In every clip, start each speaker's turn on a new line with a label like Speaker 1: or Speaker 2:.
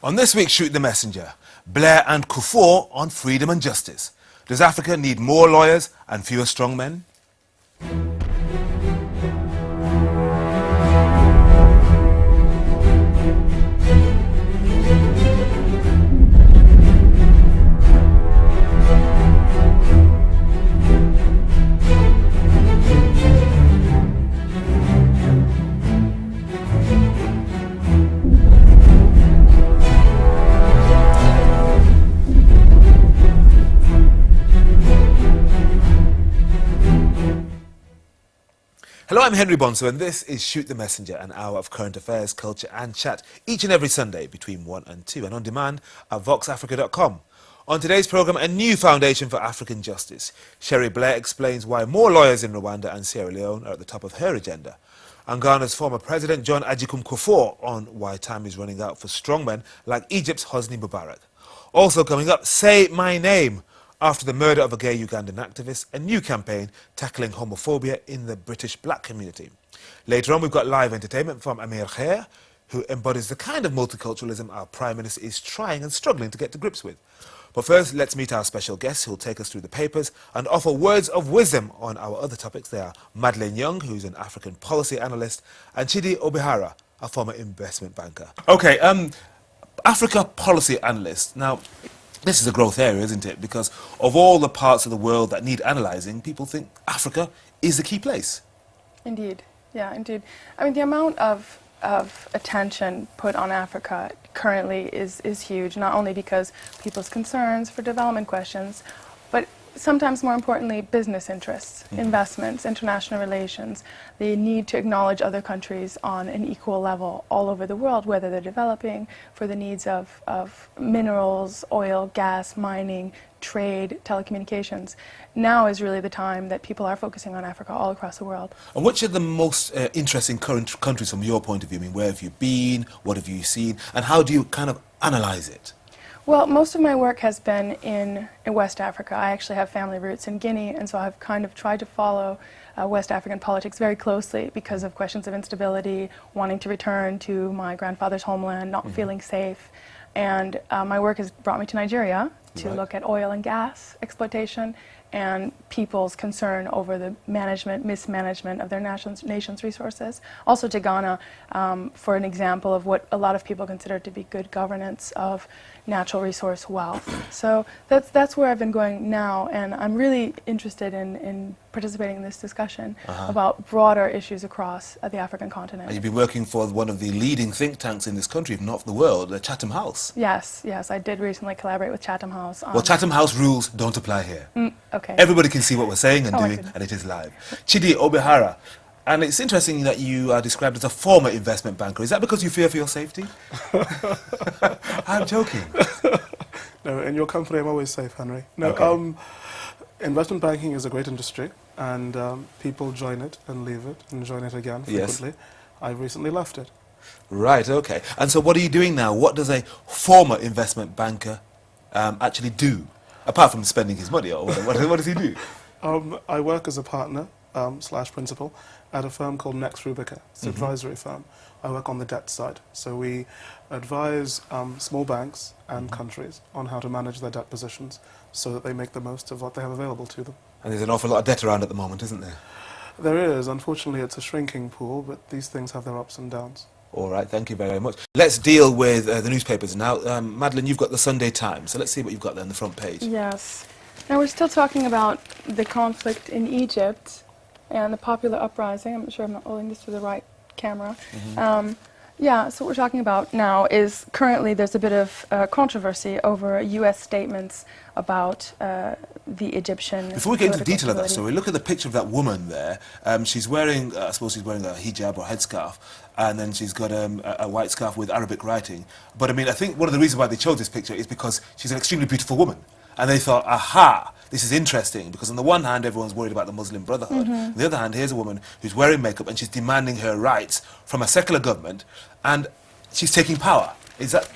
Speaker 1: On this week's Shoot the Messenger, Blair and Kufuor on freedom and justice. Does Africa need more lawyers and fewer strongmen? Hello, I'm Henry Bonso, and this is Shoot the Messenger, an hour of current affairs, culture and chat each and every Sunday between 1 and 2 and on demand at voxafrica.com. On today's programme, a new foundation for African justice. Cherie Blair explains why more lawyers in Rwanda and Sierra Leone are at the top of her agenda. And Ghana's former president, John Agyekum Kufuor, on why time is running out for strongmen like Egypt's Hosni Mubarak. Also coming up, Say My Name. After the murder of a gay Ugandan activist, a new campaign tackling homophobia in the British black community. Later on, we've got live entertainment from Amir Khair, who embodies the kind of multiculturalism our Prime Minister is trying and struggling to get to grips with. But first, let's meet our special guests who'll take us through the papers and offer words of wisdom on our other topics. They are Madeleine Young, who's an African policy analyst, and Chidi Obihara, a former investment banker. Okay, Africa policy analyst. Now, this is a growth area, isn't it? Because of all the parts of the world that need analysing, people think Africa is the key place.
Speaker 2: Indeed, yeah, indeed. I mean, the amount of attention put on Africa currently is huge, not only because people's concerns for development questions, but sometimes more importantly, business interests, investments, international relations, the need to acknowledge other countries on an equal level all over the world, whether they're developing for the needs of minerals, oil, gas, mining, trade, telecommunications. Now is really the time that people are focusing on Africa all across the world.
Speaker 1: And which are the most interesting current countries from your point of view? I mean, where have you been? What have you seen? And how do you kind of analyse it?
Speaker 2: Well, most of my work has been in West Africa. I actually have family roots in Guinea, and so I've kind of tried to follow West African politics very closely because of questions of instability, wanting to return to my grandfather's homeland, not feeling safe. And my work has brought me to Nigeria to look at oil and gas exploitation and people's concern over the mismanagement of their nation's resources. Also to Ghana for an example of what a lot of people consider to be good governance of natural resource wealth. So that's where I've been going now, and I'm really interested in participating in this discussion about broader issues across the African continent.
Speaker 1: And you've been working for one of the leading think tanks in this country, if not the world, the Chatham House.
Speaker 2: Yes, I did recently collaborate with Chatham House.
Speaker 1: Well, Chatham House rules don't apply here.
Speaker 2: Okay.
Speaker 1: Everybody can see what we're saying and doing, and it is live. Chidi Obihara, and it's interesting that you are described as a former investment banker. Is that because you fear for your safety? I'm joking.
Speaker 3: No, in your company I'm always safe, Henry. No, okay. Investment banking is a great industry, and people join it and leave it and join it again frequently. Yes. I recently left it.
Speaker 1: Right, okay. And so what are you doing now? What does a former investment banker actually do? Apart from spending his money, or what does he do?
Speaker 3: I work as a partner / principal at a firm called Next Rubica. It's an advisory firm. I work on the debt side. So we advise small banks and countries on how to manage their debt positions so that they make the most of what they have available to them. And
Speaker 1: there's an awful lot of debt around at the moment, isn't there?
Speaker 3: There is. Unfortunately, it's a shrinking pool, but these things have their ups and downs.
Speaker 1: All right, thank you very much. Let's deal with the newspapers now. Madeleine, you've got the Sunday Times, so let's see what you've got there on the front page.
Speaker 2: Yes. Now we're still talking about the conflict in Egypt and the popular uprising. I'm not sure I'm not holding this to the right camera. Yeah, so what we're talking about now is currently there's a bit of controversy over U.S. statements about the Egyptian.
Speaker 1: Before we get into the detail of that story, look at the picture of that woman there. She's wearing, I suppose she's wearing a hijab or headscarf, and then she's got a white scarf with Arabic writing. But I mean, I think one of the reasons why they chose this picture is because she's an extremely beautiful woman. And they thought, aha, this is interesting, because on the one hand, everyone's worried about the Muslim Brotherhood. On the other hand, here's a woman who's wearing makeup and she's demanding her rights from a secular government, and she's taking power. Is that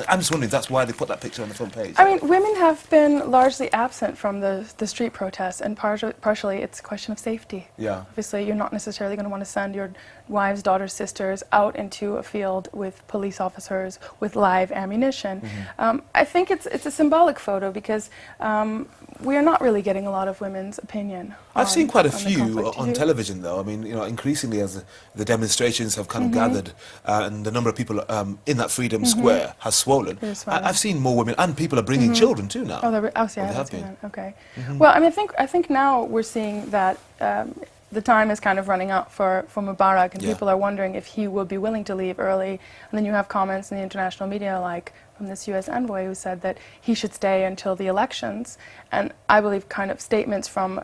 Speaker 1: I'm just wondering if that's why they put that picture on the front page.
Speaker 2: I mean, women have been largely absent from the street protests, and partially it's a question of safety.
Speaker 1: Yeah.
Speaker 2: Obviously, you're not necessarily going to want to send your wives, daughters, sisters out into a field with police officers with live ammunition. I think it's a symbolic photo because we are not really getting a lot of women's opinion.
Speaker 1: I've seen quite a
Speaker 2: on the
Speaker 1: few
Speaker 2: conflict.
Speaker 1: on television, though. I mean, you know, increasingly as the demonstrations have kind of gathered and the number of people in that Freedom Square has swollen,
Speaker 2: It is swollen.
Speaker 1: I've seen more women, and people are bringing children too now.
Speaker 2: Oh, I
Speaker 1: They have
Speaker 2: haven't seen
Speaker 1: been.
Speaker 2: that. Okay. Well, I mean, I think now we're seeing that the time is kind of running out for Mubarak, and
Speaker 1: Yeah.
Speaker 2: people are wondering if he will be willing to leave early. And then you have comments in the international media, like from this U.S. envoy, who said that he should stay until the elections. And I believe kind of statements from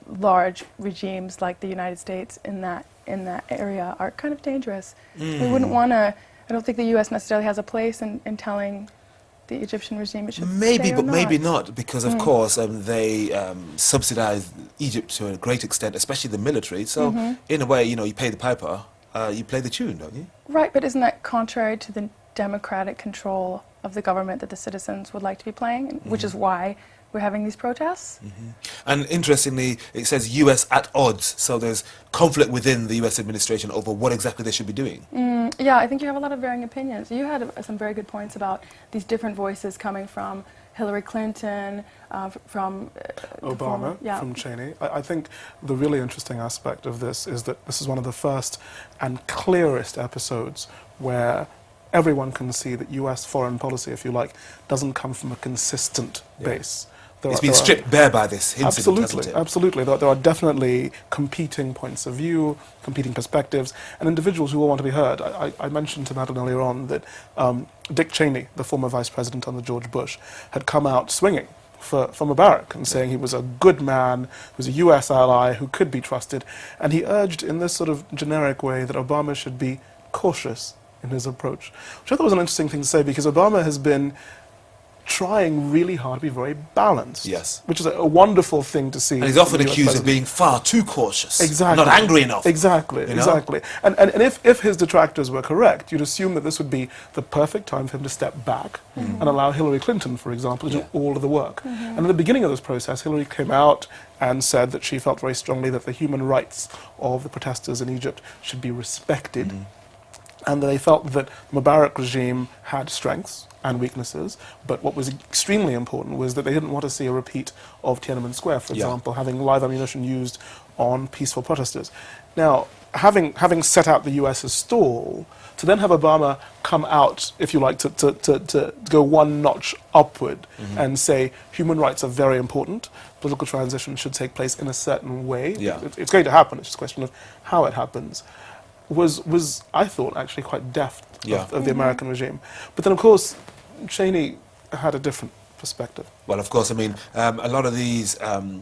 Speaker 2: large regimes like the United States in that area are kind of dangerous. We wouldn't want to. I don't think the U.S. necessarily has a place in telling the Egyptian regime it should
Speaker 1: Maybe,
Speaker 2: stay or
Speaker 1: but maybe
Speaker 2: not.
Speaker 1: not, because of course they subsidize Egypt to a great extent, especially the military. So in a way, you know, you pay the piper, you play the tune, don't you?
Speaker 2: Right, but isn't that contrary to the democratic control of the government that the citizens would like to be playing, which is why we're having these protests?
Speaker 1: And interestingly, it says US at odds, so there's conflict within the US administration over what exactly they should be doing.
Speaker 2: Yeah, I think you have a lot of varying opinions. You had some very good points about these different voices coming from Hillary Clinton, from
Speaker 3: Obama,
Speaker 2: yeah.
Speaker 3: from Cheney. I think the really interesting aspect of this is that this is one of the first and clearest episodes where everyone can see that US foreign policy, if you like, doesn't come from a consistent base.
Speaker 1: It's been stripped bare by this incident,
Speaker 3: Absolutely,
Speaker 1: hasn't it?
Speaker 3: absolutely. There are definitely competing points of view, competing perspectives, and individuals who all want to be heard. I mentioned to Madeline earlier on that Dick Cheney, the former vice president under George Bush, had come out swinging for Mubarak and saying he was a good man, who was a US ally, who could be trusted, and he urged in this sort of generic way that Obama should be cautious in his approach, which I thought was an interesting thing to say, because Obama has been trying really hard to be very balanced.
Speaker 1: Yes.
Speaker 3: Which is a wonderful thing to see.
Speaker 1: And he's often
Speaker 3: from the US
Speaker 1: accused of
Speaker 3: president.
Speaker 1: being far too cautious,
Speaker 3: Exactly.
Speaker 1: not angry enough.
Speaker 3: Exactly,
Speaker 1: you know?
Speaker 3: exactly. And if his detractors were correct, you'd assume that this would be the perfect time for him to step back and allow Hillary Clinton, for example, to do all of the work. And at the beginning of this process, Hillary came out and said that she felt very strongly that the human rights of the protesters in Egypt should be respected. And they felt that the Mubarak regime had strengths and weaknesses, but what was extremely important was that they didn't want to see a repeat of Tiananmen Square, for example, having live ammunition used on peaceful protesters. Now, having set out the US's stall, to then have Obama come out, if you like, to go one notch upward and say human rights are very important, political transition should take place in a certain way.
Speaker 1: Yeah.
Speaker 3: It's going to happen, it's just a question of how it happens. Was I thought actually quite deft of the American regime. But then of course Cheney had a different perspective.
Speaker 1: Well, of course, I mean, a lot of these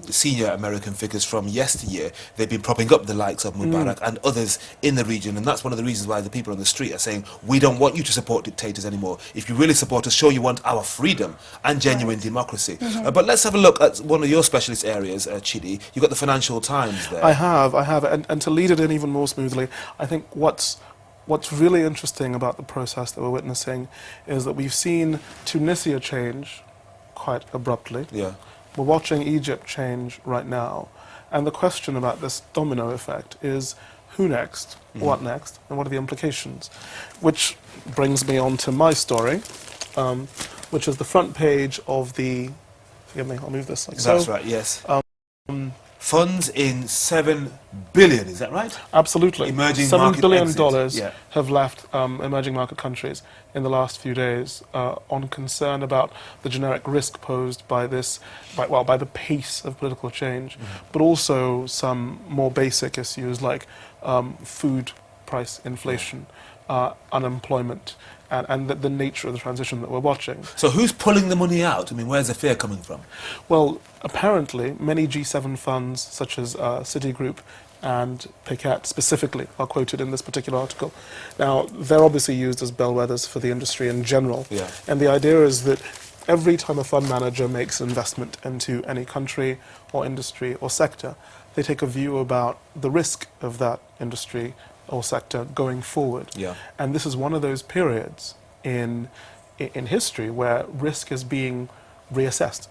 Speaker 1: senior American figures from yesteryear, they've been propping up the likes of Mubarak and others in the region, and that's one of the reasons why the people on the street are saying, we don't want you to support dictators anymore. If you really support us, show you want our freedom and genuine democracy. But let's have a look at one of your specialist areas, Chidi. You've got the Financial Times there.
Speaker 3: I have, and to lead it in even more smoothly, I think what's really interesting about the process that we're witnessing is that we've seen Tunisia change quite abruptly.
Speaker 1: Yeah.
Speaker 3: We're watching Egypt change right now. And the question about this domino effect is who next, what next, and what are the implications? Which brings me on to my story, which is the front page of the, forgive me, I'll move this like so.
Speaker 1: That's right, yes. Funds in 7 billion, is that right?
Speaker 3: Absolutely.
Speaker 1: Emerging
Speaker 3: $7
Speaker 1: market
Speaker 3: billion
Speaker 1: exit.
Speaker 3: have left emerging market countries in the last few days on concern about the generic risk posed by this, by the pace of political change, but also some more basic issues like food price inflation, unemployment, and the nature of the transition that we're watching.
Speaker 1: So who's pulling the money out? I mean, where's the fear coming from?
Speaker 3: Well, apparently, many G7 funds, such as Citigroup and Pictet specifically, are quoted in this particular article. Now, they're obviously used as bellwethers for the industry in general.
Speaker 1: Yeah.
Speaker 3: And the idea is that every time a fund manager makes an investment into any country or industry or sector, they take a view about the risk of that industry or sector going forward.
Speaker 1: Yeah.
Speaker 3: And this is one of those periods in in history where risk is being reassessed.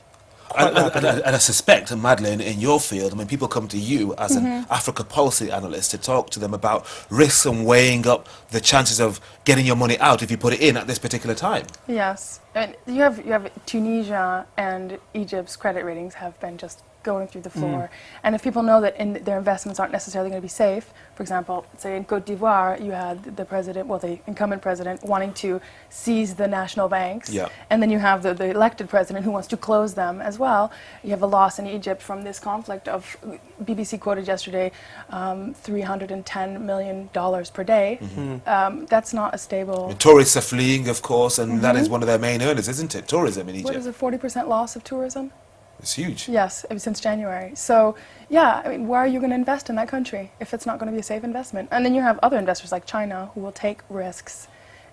Speaker 1: And I suspect, Madeleine, in your field, I mean, people come to you as an Africa policy analyst to talk to them about risks and weighing up the chances of getting your money out if you put it in at this particular time.
Speaker 2: Yes, and you have Tunisia and Egypt's credit ratings have been just going through the floor. And if people know that their investments aren't necessarily going to be safe, for example, say in Cote d'Ivoire, you had the president, well, the incumbent president, wanting to seize the national banks.
Speaker 1: Yeah.
Speaker 2: And then you have the elected president who wants to close them as well. You have a loss in Egypt from this conflict of, BBC quoted yesterday, $310 million per day. That's not a stable...
Speaker 1: And tourists are fleeing, of course, and that is one of their main earners, isn't it? Tourism in Egypt.
Speaker 2: What is it, 40% loss of tourism?
Speaker 1: It's huge.
Speaker 2: Yes, ever since January. So, yeah, I mean, why are you going to invest in that country if it's not going to be a safe investment? And then you have other investors like China who will take risks,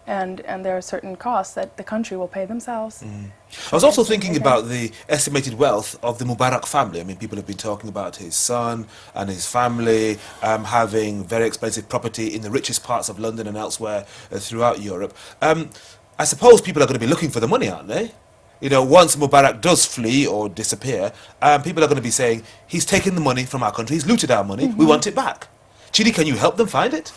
Speaker 2: and there are certain costs that the country will pay themselves.
Speaker 1: I was also thinking about the estimated wealth of the Mubarak family. I mean, people have been talking about his son and his family having very expensive property in the richest parts of London and elsewhere throughout Europe. I suppose people are going to be looking for the money, aren't they? You know, once Mubarak does flee or disappear, people are going to be saying, he's taken the money from our country, he's looted our money, we want it back. Chidi, can you help them find it?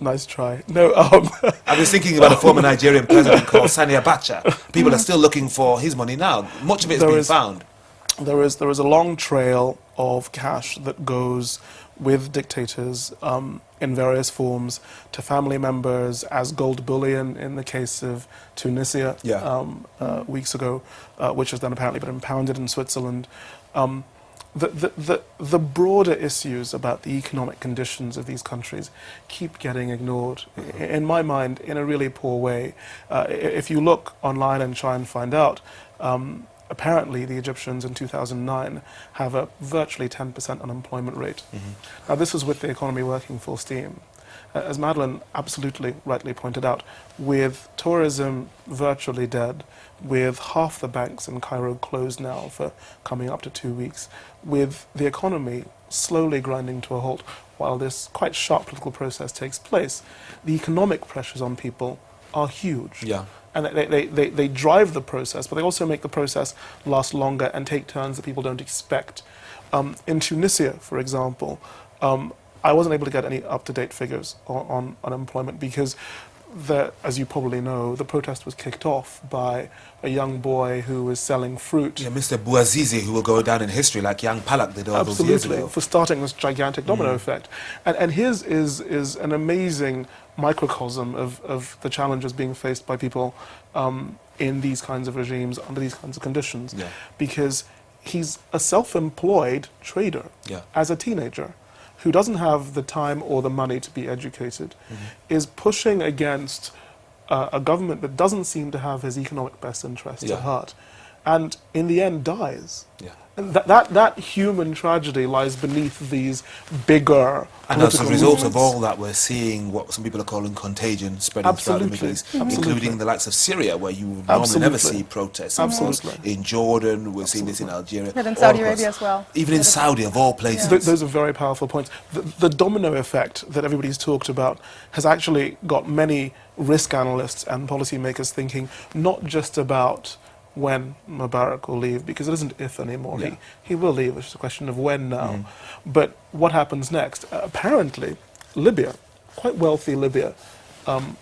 Speaker 3: Nice try. No,
Speaker 1: I was thinking about a former Nigerian president called Sani Abacha. People are still looking for his money now. Much of it has been found.
Speaker 3: There is a long trail of cash that goes with dictators in various forms to family members as gold bullion in the case of Tunisia weeks ago, which has then apparently been impounded in Switzerland. The broader issues about the economic conditions of these countries keep getting ignored, in my mind, in a really poor way. If you look online and try and find out, apparently the Egyptians in 2009 have a virtually 10% unemployment rate. Now this is with the economy working full steam. As Madeleine absolutely rightly pointed out, with tourism virtually dead, with half the banks in Cairo closed now for coming up to 2 weeks, with the economy slowly grinding to a halt while this quite sharp political process takes place, the economic pressures on people are huge.
Speaker 1: Yeah.
Speaker 3: And they drive the process, but they also make the process last longer and take turns that people don't expect. In Tunisia, for example, I wasn't able to get any up-to-date figures on unemployment because, as you probably know, the protest was kicked off by a young boy who was selling fruit.
Speaker 1: Yeah, Mr. Bouazizi, who will go down in history like Young Palak did all those years ago.
Speaker 3: Absolutely, for starting this gigantic domino effect. And his is an amazing microcosm of the challenges being faced by people in these kinds of regimes, under these kinds of conditions.
Speaker 1: Yeah.
Speaker 3: Because he's a self-employed trader as a teenager who doesn't have the time or the money to be educated, is pushing against a government that doesn't seem to have his economic best interests at heart, and in the end dies. And that human tragedy lies beneath these bigger
Speaker 1: and as a result of
Speaker 3: movements.
Speaker 1: all that, we're seeing what some people are calling contagion spreading throughout the Middle East, including the likes of Syria, where you would normally never see protests. In Jordan, we're seeing this in Algeria.
Speaker 2: And in Saudi Arabia as well.
Speaker 1: Even in Saudi, of all places.
Speaker 3: Those are very powerful points. The domino effect that everybody's talked about has actually got many risk analysts and policymakers thinking not just about when Mubarak will leave, because it isn't if anymore. He will leave, it's just a question of when now. But what happens next? Apparently, Libya, quite wealthy Libya,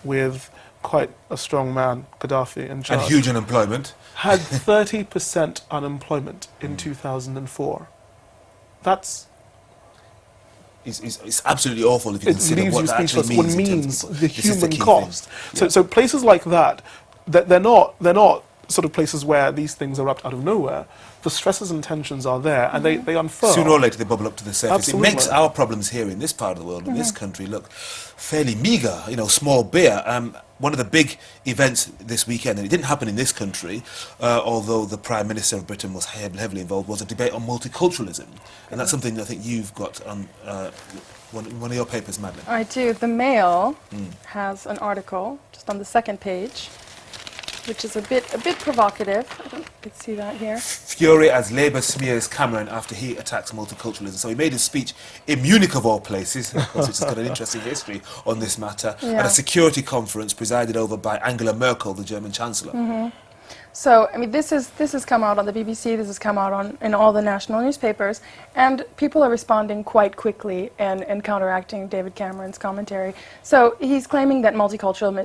Speaker 3: with quite a strong man, Gaddafi, in charge.
Speaker 1: And huge unemployment.
Speaker 3: Had 30% unemployment in 2004. That's...
Speaker 1: It's absolutely awful if you consider what that actually means.
Speaker 3: The human cost. So places like that, they're not sort of places where these things erupt out of nowhere. The stresses and tensions are there, and they unfurl.
Speaker 1: Sooner or later they bubble up to the surface.
Speaker 3: Absolutely.
Speaker 1: It makes our problems here in this part of the world, in this country, look fairly meagre, you know, small beer. One of the big events this weekend, and it didn't happen in this country, although the Prime Minister of Britain was heavily involved, was a debate on multiculturalism. And that's something I think you've got on one of your papers, Madeleine.
Speaker 2: I do. The Mail has an article, just on the second page, which is a bit provocative. I don't know if you can see that here.
Speaker 1: Fury as Labour smears Cameron after he attacks multiculturalism. So he made his speech in Munich, of all places, of course, which has got an interesting history on this matter,
Speaker 2: Yeah.
Speaker 1: at a security conference presided over by Angela Merkel, the German Chancellor.
Speaker 2: So, I mean, this has come out on the BBC, this has come out in all the national newspapers, and people are responding quite quickly and counteracting David Cameron's commentary. So he's claiming that multiculturalism